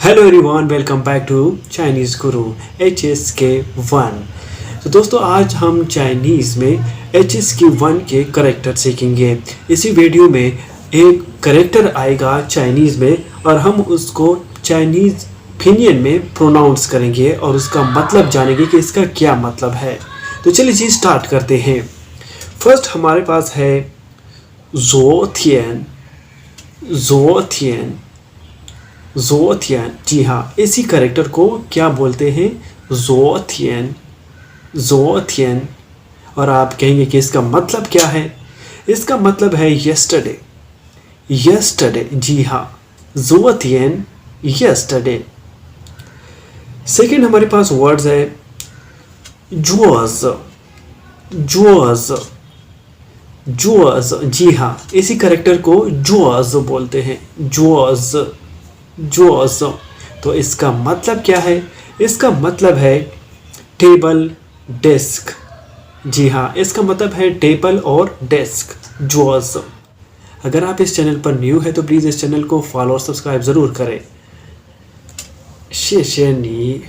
Hello everyone, welcome back to Chinese Guru HSK1। तो दोस्तों, आज हम चाइनीज़ में HSK1 के करेक्टर सीखेंगे। इसी वीडियो में एक करेक्टर आएगा चाइनीज़ में और हम उसको चाइनीज़ फिनियन में प्रोनाउंस करेंगे और उसका मतलब जानेंगे कि इसका क्या मतलब है। तो चलिए जी स्टार्ट करते हैं। फर्स्ट हमारे पास है ज़ोथियन। ज़ोथियन ज़ोथियन, जी हाँ, इसी करेक्टर को क्या बोलते हैं? ज़ोथियन। ज़ोथियन। और आप कहेंगे कि इसका मतलब क्या है? इसका मतलब है यस्टरडे। यस्टरडे, जी हाँ, ज़ोथियन यस्टरडे। सेकेंड हमारे पास वर्ड्स है जुअज। जुअज। जुअज, जी हाँ, इसी करेक्टर को जुअज बोलते हैं। जुअज। जुअज। तो इसका मतलब क्या है? इसका मतलब है टेबल, डेस्क। जी हाँ, इसका मतलब है टेबल और डेस्क। जुअज। अगर आप इस चैनल पर न्यू है तो प्लीज़ इस चैनल को फॉलो और सब्सक्राइब ज़रूर करें। शेशेनी।